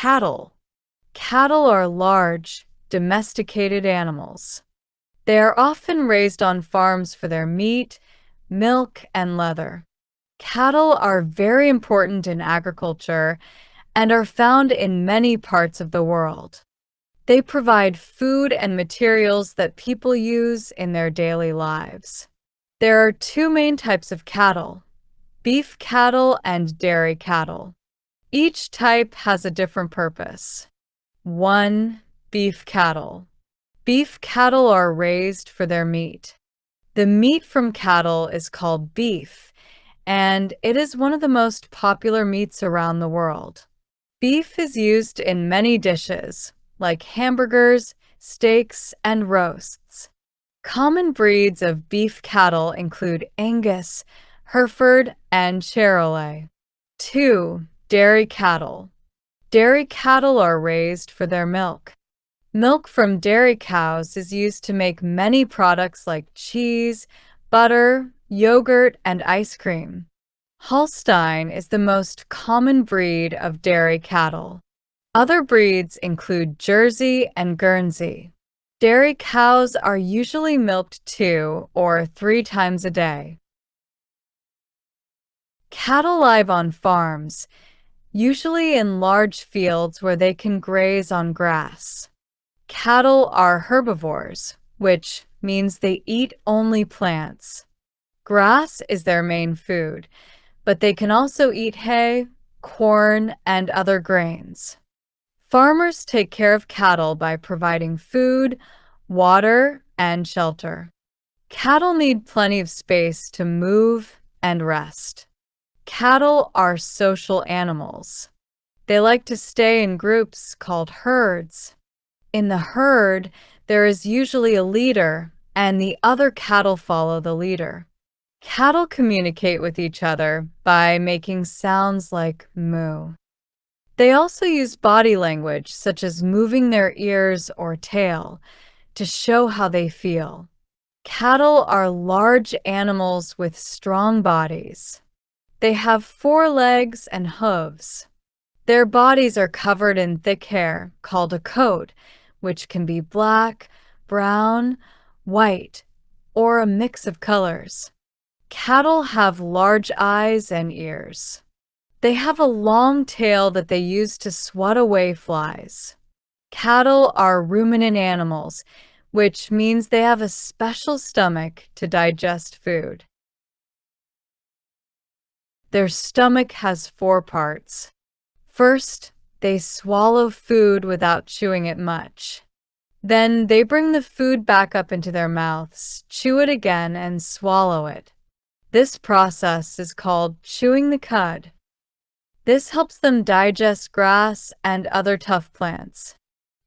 Cattle. Cattle are large, domesticated animals. They are often raised on farms for their meat, milk, and leather. Cattle are very important in agriculture and are found in many parts of the world. They provide food and materials that people use in their daily lives. There are two main types of cattle: beef cattle and dairy cattle. Each type has a different purpose. 1. Beef cattle. Beef cattle are raised for their meat. The meat from cattle is called beef, and it is one of the most popular meats around the world. Beef is used in many dishes, like hamburgers, steaks, and roasts. Common breeds of beef cattle include Angus, Hereford, and Charolais. 2. Dairy cattle. Dairy cattle are raised for their milk. Milk from dairy cows is used to make many products like cheese, butter, yogurt, and ice cream. Holstein is the most common breed of dairy cattle. Other breeds include Jersey and Guernsey. Dairy cows are usually milked 2 or 3 times a day. Cattle live on farms, usually in large fields where they can graze on grass. Cattle are herbivores, which means they eat only plants. Grass is their main food, but they can also eat hay, corn, and other grains. Farmers take care of cattle by providing food, water, and shelter. Cattle need plenty of space to move and rest. Cattle are social animals. They like to stay in groups called herds. In the herd, there is usually a leader, and the other cattle follow the leader. Cattle communicate with each other by making sounds like moo. They also use body language, such as moving their ears or tail, to show how they feel. Cattle are large animals with strong bodies. They have 4 legs and hooves. Their bodies are covered in thick hair, called a coat, which can be black, brown, white, or a mix of colors. Cattle have large eyes and ears. They have a long tail that they use to swat away flies. Cattle are ruminant animals, which means they have a special stomach to digest food. Their stomach has 4 parts. First, they swallow food without chewing it much. Then they bring the food back up into their mouths, chew it again, and swallow it. This process is called chewing the cud. This helps them digest grass and other tough plants.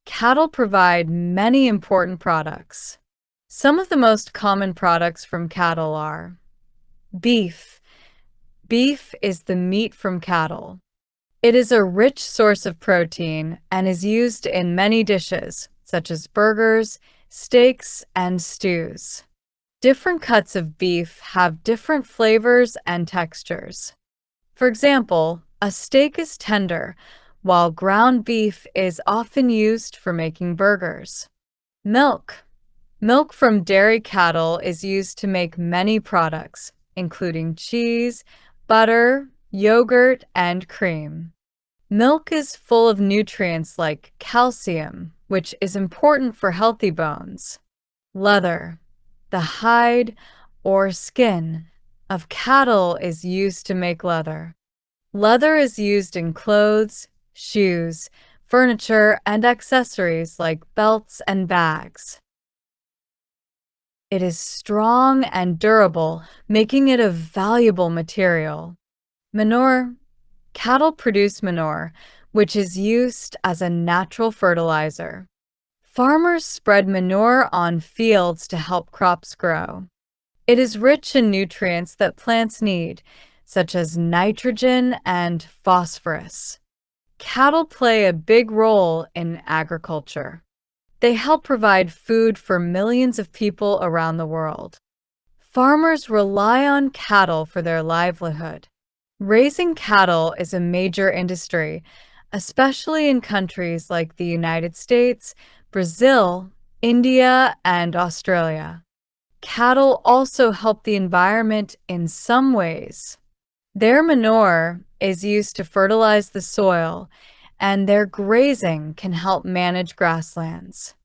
Cattle provide many important products. Some of the most common products from cattle are beef. Beef is the meat from cattle. It is a rich source of protein and is used in many dishes, such as burgers, steaks, and stews. Different cuts of beef have different flavors and textures. For example, a steak is tender, while ground beef is often used for making burgers. Milk. Milk from dairy cattle is used to make many products, including cheese, butter, yogurt, and cream. Milk is full of nutrients like calcium, which is important for healthy bones. Leather. The hide or skin of cattle is used to make leather. Leather is used in clothes, shoes, furniture, and accessories like belts and bags. It is strong and durable, making it a valuable material. Manure. Cattle produce manure, which is used as a natural fertilizer. Farmers spread manure on fields to help crops grow. It is rich in nutrients that plants need, such as nitrogen and phosphorus. Cattle play a big role in agriculture. They help provide food for millions of people around the world. Farmers rely on cattle for their livelihood. Raising cattle is a major industry, especially in countries like the United States, Brazil, India, and Australia. Cattle also help the environment in some ways. Their manure is used to fertilize the soil, and their grazing can help manage grasslands.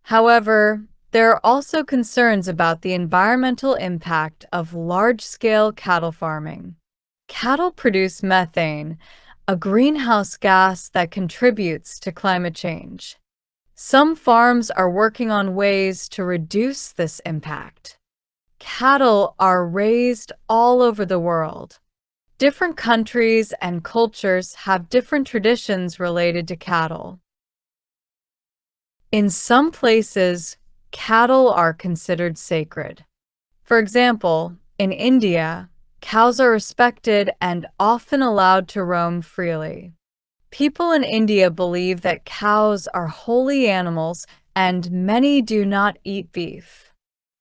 However, there are also concerns about the environmental impact of large-scale cattle farming. Cattle produce methane, a greenhouse gas that contributes to climate change. Some farms are working on ways to reduce this impact. Cattle are raised all over the world. Different countries and cultures have different traditions related to cattle. In some places, cattle are considered sacred. For example, in India, cows are respected and often allowed to roam freely. People in India believe that cows are holy animals, and many do not eat beef.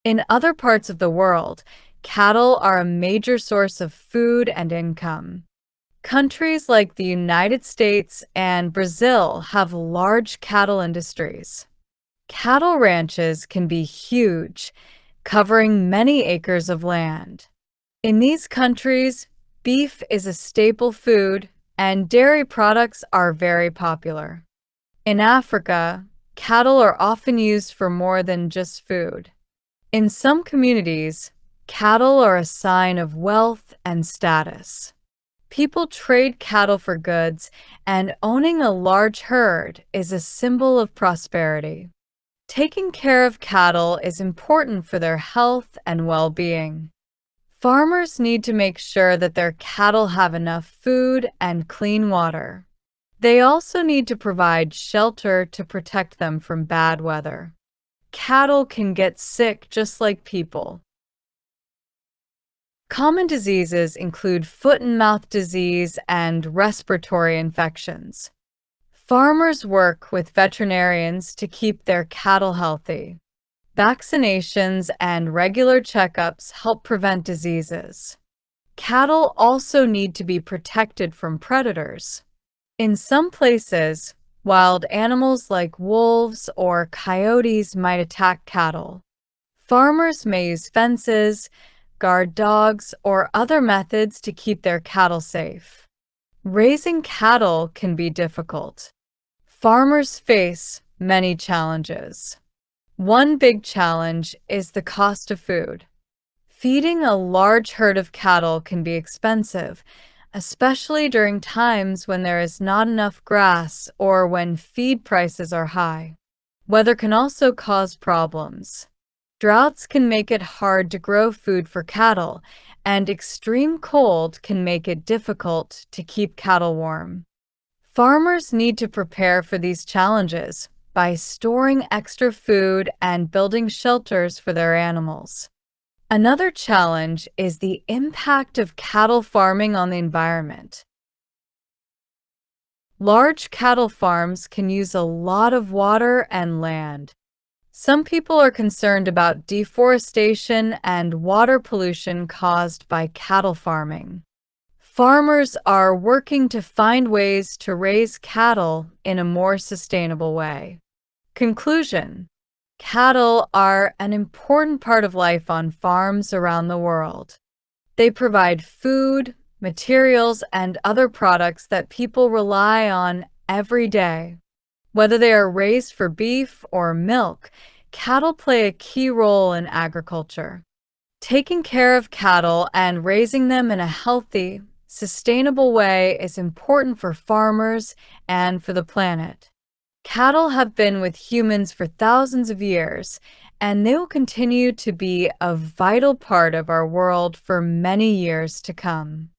In other parts of the world, cattle are a major source of food and income. Countries like the United States and Brazil have large cattle industries. Cattle ranches can be huge, covering many acres of land. In these countries, beef is a staple food, and dairy products are very popular. In Africa, cattle are often used for more than just food. In some communities, cattle are a sign of wealth and status. People trade cattle for goods, and owning a large herd is a symbol of prosperity. Taking care of cattle is important for their health and well-being. Farmers need to make sure that their cattle have enough food and clean water. They also need to provide shelter to protect them from bad weather. Cattle can get sick just like people. Common diseases include foot and mouth disease and respiratory infections. Farmers work with veterinarians to keep their cattle healthy. Vaccinations and regular checkups help prevent diseases. Cattle also need to be protected from predators. In some places, wild animals like wolves or coyotes might attack cattle. Farmers may use fences, guard dogs, or other methods to keep their cattle safe. Raising cattle can be difficult. Farmers face many challenges. One big challenge is the cost of food. Feeding a large herd of cattle can be expensive, especially during times when there is not enough grass or when feed prices are high. Weather can also cause problems. Droughts can make it hard to grow food for cattle, and extreme cold can make it difficult to keep cattle warm. Farmers need to prepare for these challenges by storing extra food and building shelters for their animals. Another challenge is the impact of cattle farming on the environment. Large cattle farms can use a lot of water and land. Some people are concerned about deforestation and water pollution caused by cattle farming. Farmers are working to find ways to raise cattle in a more sustainable way. Conclusion: cattle are an important part of life on farms around the world. They provide food, materials, and other products that people rely on every day. Whether they are raised for beef or milk, cattle play a key role in agriculture. Taking care of cattle and raising them in a healthy, sustainable way is important for farmers and for the planet. Cattle have been with humans for thousands of years, and they will continue to be a vital part of our world for many years to come.